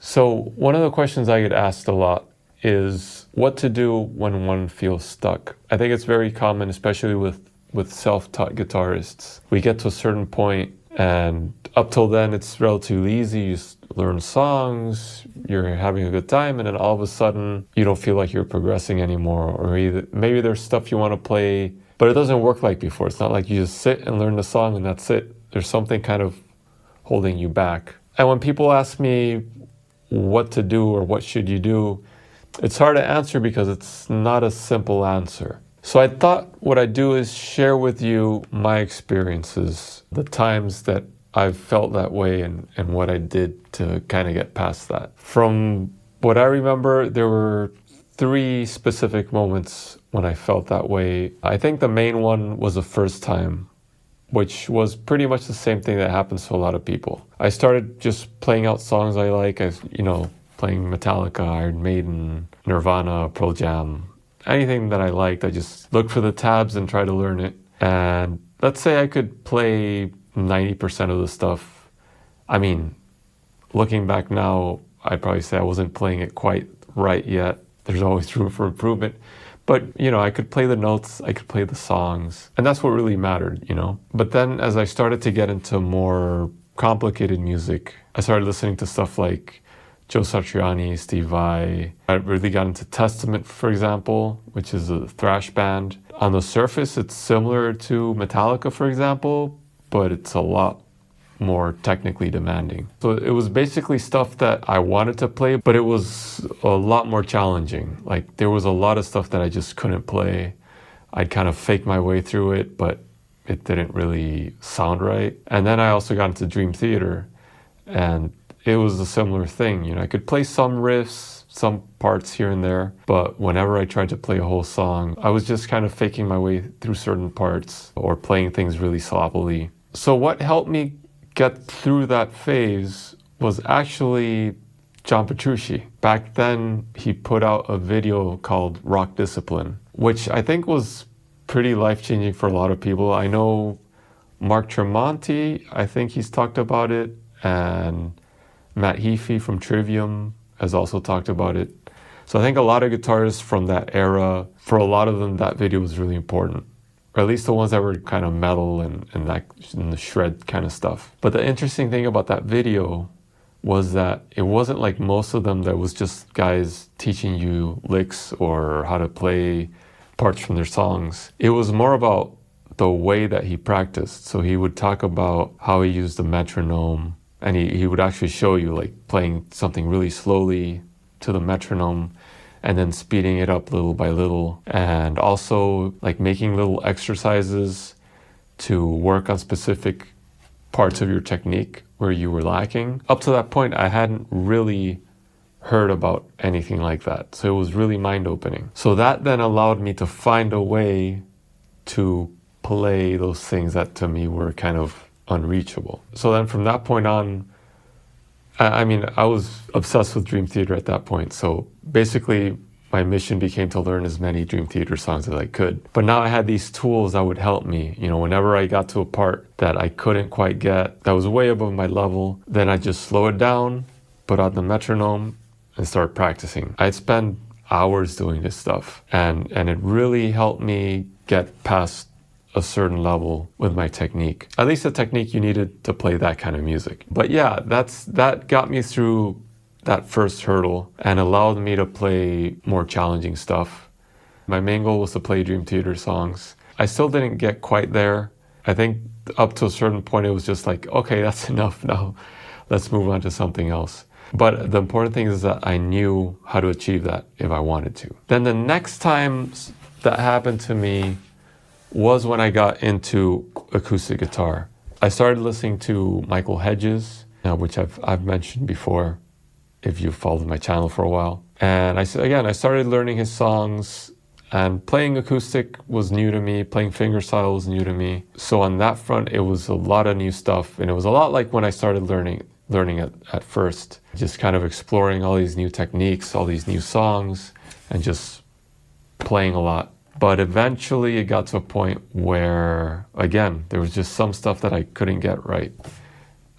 So one of the questions I get asked a lot is what to do when one feels stuck. I think it's very common, especially with self-taught guitarists. We get to a certain point, and up till then, it's relatively easy. You learn songs, you're having a good time, and then all of a sudden, you don't feel like you're progressing anymore. Or maybe there's stuff you want to play, but it doesn't work like before. It's not like you just sit and learn the song and that's it. There's something kind of holding you back. And when people ask me what to do or what should you do, it's hard to answer because it's not a simple answer. So I thought what I'd do is share with you my experiences, the times that I've felt that way and what I did to kind of get past that. From what I remember, there were 3 specific moments when I felt that way. I think the main one was the first time, which was pretty much the same thing that happens to a lot of people. I started just playing out songs I like, playing Metallica, Iron Maiden, Nirvana, Pearl Jam, anything that I liked. I just looked for the tabs and try to learn it. And let's say I could play 90% of the stuff. I mean, looking back now, I'd probably say I wasn't playing it quite right yet. There's always room for improvement. But, I could play the notes, I could play the songs, and that's what really mattered, But then as I started to get into more complicated music, I started listening to stuff like Joe Satriani, Steve Vai. I really got into Testament, for example, which is a thrash band. On the surface, it's similar to Metallica, for example, but it's a lot more technically demanding. So it was basically stuff that I wanted to play, but it was a lot more challenging. Like there was a lot of stuff that I just couldn't play. I'd kind of fake my way through it, but it didn't really sound right. And then I also got into Dream Theater, and it was a similar thing. I could play some riffs, some parts here and there, but whenever I tried to play a whole song, I was just kind of faking my way through certain parts or playing things really sloppily. So what helped me get through that phase was actually John Petrucci. Back then, he put out a video called Rock Discipline, which I think was pretty life-changing for a lot of people. I know Mark Tremonti, I think he's talked about it, and Matt Heafy from Trivium has also talked about it. So I think a lot of guitarists from that era, for a lot of them, that video was really important. Or at least the ones that were kind of metal and the shred kind of stuff. But the interesting thing about that video was that it wasn't like most of them that was just guys teaching you licks or how to play parts from their songs. It was more about the way that he practiced. So he would talk about how he used the metronome, and he would actually show you like playing something really slowly to the metronome and then speeding it up little by little, and also like making little exercises to work on specific parts of your technique where you were lacking. Up to that point, I hadn't really heard about anything like that. So it was really mind-opening. So that then allowed me to find a way to play those things that to me were kind of unreachable. So then from that point on, I was obsessed with Dream Theater at that point. So basically, my mission became to learn as many Dream Theater songs as I could. But now I had these tools that would help me. Whenever I got to a part that I couldn't quite get, that was way above my level, then I just slow it down, put out the metronome, and start practicing. I'd spend hours doing this stuff, and it really helped me get past a certain level with my technique, at least the technique you needed to play that kind of music. But yeah, that got me through that first hurdle and allowed me to play more challenging stuff. My main goal was to play Dream Theater songs. I still didn't get quite there. I think up to a certain point it was just like, okay, that's enough now. Let's move on to something else. But the important thing is that I knew how to achieve that if I wanted to. Then the next time that happened to me was when I got into acoustic guitar. I started listening to Michael Hedges, which I've mentioned before if you've followed my channel for a while. And I started learning his songs, and playing acoustic was new to me, playing fingerstyle was new to me. So on that front, it was a lot of new stuff, and it was a lot like when I started learning at first, just kind of exploring all these new techniques, all these new songs, and just playing a lot. But eventually it got to a point where, again, there was just some stuff that I couldn't get right.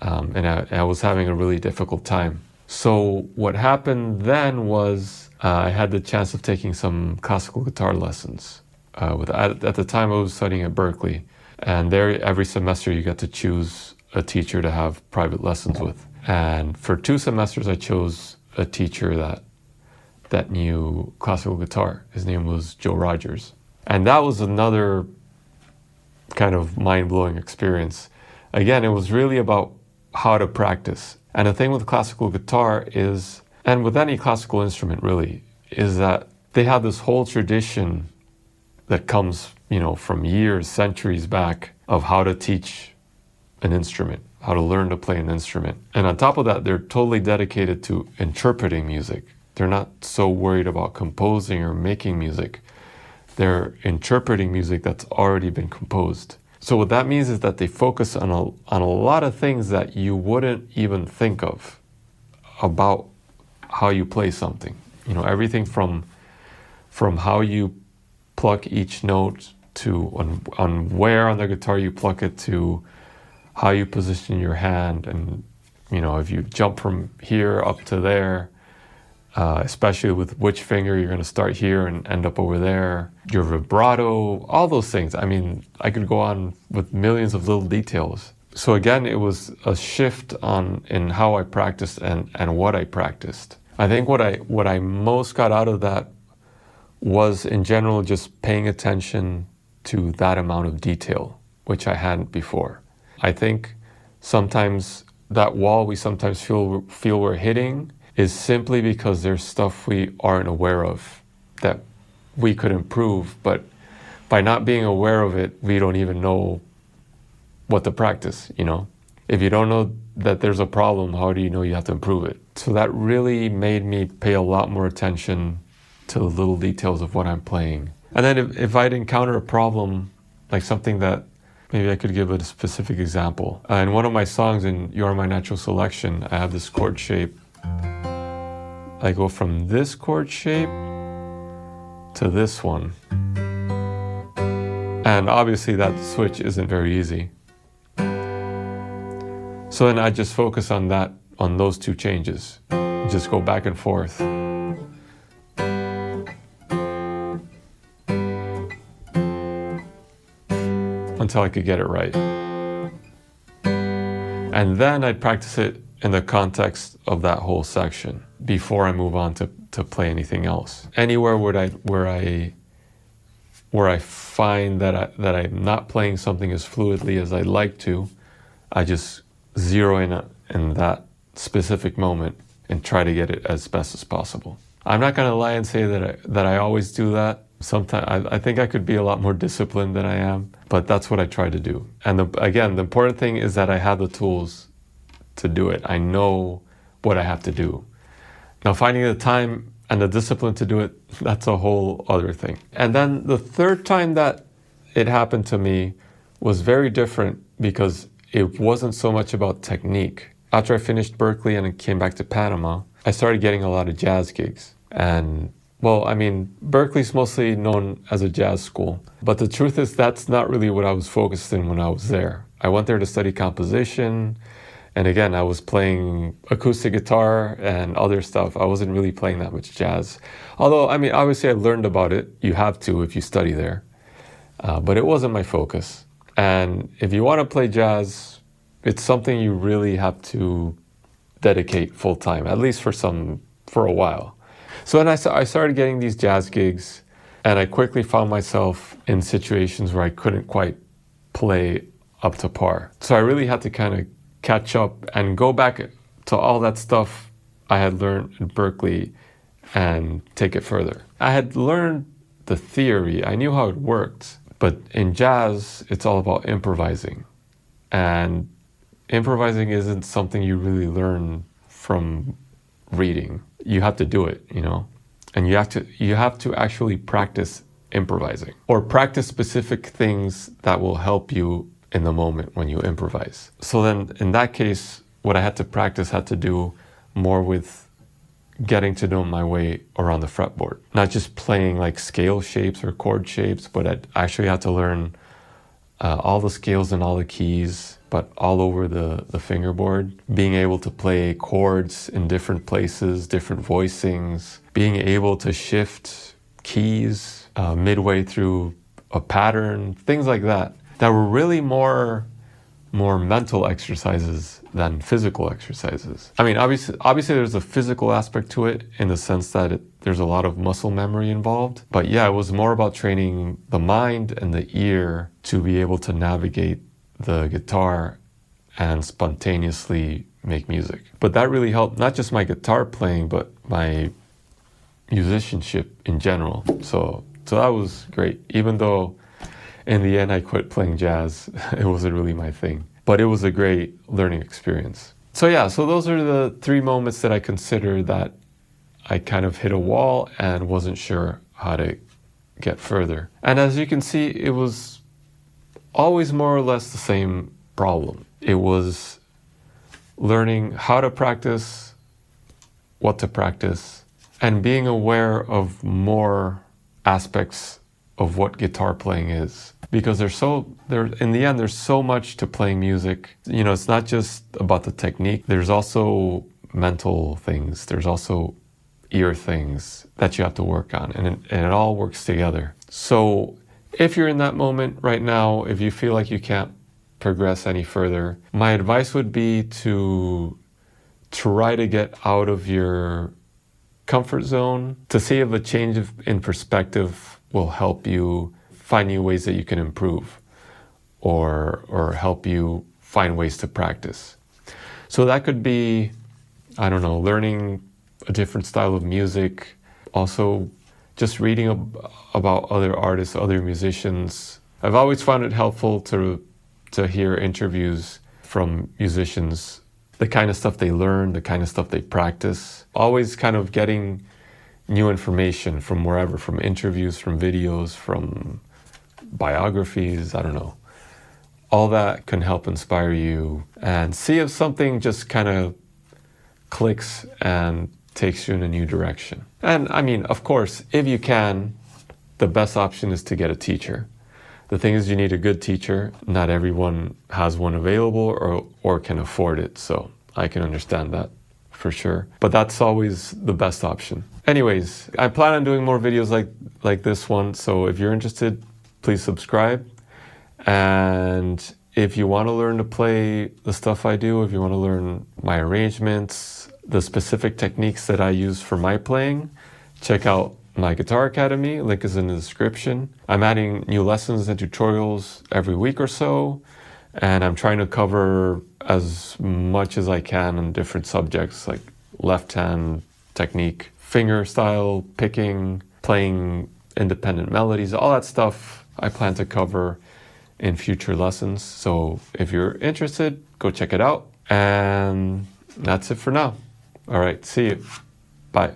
And I was having a really difficult time. So what happened then was I had the chance of taking some classical guitar lessons. At the time, I was studying at Berkeley, and there every semester you get to choose a teacher to have private lessons with. And for 2 semesters, I chose a teacher that knew classical guitar. His name was Joe Rogers. And that was another kind of mind-blowing experience. Again, it was really about how to practice. And the thing with classical guitar is, and with any classical instrument really, is that they have this whole tradition that comes, from years, centuries back of how to teach an instrument, how to learn to play an instrument. And on top of that, they're totally dedicated to interpreting music. They're not so worried about composing or making music. They're interpreting music that's already been composed. So what that means is that they focus on a lot of things that you wouldn't even think of about how you play something. Everything from how you pluck each note to on where on the guitar you pluck it, to how you position your hand, and if you jump from here up to there, especially with which finger you're going to start here and end up over there, your vibrato, all those things. I mean, I could go on with millions of little details. So again, it was a shift in how I practiced and what I practiced. I think what I most got out of that was, in general, just paying attention to that amount of detail, which I hadn't before. I think sometimes that wall we sometimes feel we're hitting is simply because there's stuff we aren't aware of that we could improve, but by not being aware of it, we don't even know what to practice, If you don't know that there's a problem, how do you know you have to improve it? So that really made me pay a lot more attention to the little details of what I'm playing. And then if I'd encounter a problem, like something that maybe I could give a specific example. In one of my songs in You Are My Natural Selection, I have this chord shape. I go from this chord shape to this one. And obviously that switch isn't very easy. So then I just focus on those 2 changes. Just go back and forth. Until I could get it right. And then I'd practice it in the context of that whole section before I move on to play anything else. Anywhere where I find that I'm not playing something as fluidly as I'd like to, I just zero in that specific moment and try to get it as best as possible. I'm not going to lie and say that I always do that. Sometimes I think I could be a lot more disciplined than I am, but that's what I try to do. And again, the important thing is that I have the tools to do it. I know what I have to do. Now, finding the time and the discipline to do it, that's a whole other thing. And then the third time that it happened to me was very different because it wasn't so much about technique. After I finished Berkeley and came back to Panama, I started getting a lot of jazz gigs. And Berkeley's mostly known as a jazz school, but the truth is that's not really what I was focused in when I was there. I went there to study composition, and again, I was playing acoustic guitar and other stuff. I wasn't really playing that much jazz. Although, obviously I learned about it. You have to if you study there, but it wasn't my focus. And if you want to play jazz, it's something you really have to dedicate full time, at least for a while. So then I started getting these jazz gigs, and I quickly found myself in situations where I couldn't quite play up to par. So I really had to kind of catch up and go back to all that stuff I had learned in Berkeley and take it further. I had learned the theory, I knew how it worked, but in jazz, it's all about improvising. And improvising isn't something you really learn from reading. You have to do it, and you have to actually practice improvising or practice specific things that will help you in the moment when you improvise. So then in that case, what I had to practice had to do more with getting to know my way around the fretboard, not just playing like scale shapes or chord shapes, but I actually had to learn all the scales and all the keys, but all over the fingerboard. Being able to play chords in different places, different voicings, being able to shift keys midway through a pattern, things like that, that were really more mental exercises than physical exercises. I mean, obviously there's a physical aspect to it in the sense that there's a lot of muscle memory involved. But yeah, it was more about training the mind and the ear to be able to navigate the guitar and spontaneously make music. But that really helped not just my guitar playing, but my musicianship in general. So that was great, even though in the end I quit playing jazz. It wasn't really my thing, but it was a great learning experience. So yeah, so those are the 3 moments that I consider that I kind of hit a wall and wasn't sure how to get further. And as you can see, it was always more or less the same problem. It was learning how to practice, what to practice, and being aware of more aspects of what guitar playing is. Because in the end, there's so much to playing music. You know, it's not just about the technique. There's also mental things. There's also ear things that you have to work on, and it all works together. So if you're in that moment right now, if you feel like you can't progress any further, my advice would be to try to get out of your comfort zone, to see if a change in perspective will help you find new ways that you can improve, or help you find ways to practice. So that could be, I don't know, learning a different style of music, also just reading about other artists, other musicians. I've always found it helpful to hear interviews from musicians, the kind of stuff they learn, the kind of stuff they practice. Always kind of getting new information from wherever, from interviews, from videos, from biographies, I don't know. All that can help inspire you and see if something just kind of clicks and takes you in a new direction. And I mean, of course, if you can, the best option is to get a teacher. The thing is, you need a good teacher. Not everyone has one available or can afford it, so I can understand that for sure. But that's always the best option. Anyways, I plan on doing more videos like this one, so if you're interested, please subscribe. And if you want to learn to play the stuff I do, if you want to learn my arrangements, the specific techniques that I use for my playing, check out my Guitar Academy. Link is in the description. I'm adding new lessons and tutorials every week or so, and I'm trying to cover as much as I can on different subjects like left hand technique, finger style, picking, playing independent melodies, all that stuff I plan to cover in future lessons. So if you're interested, go check it out. And that's it for now. All right, see you. Bye.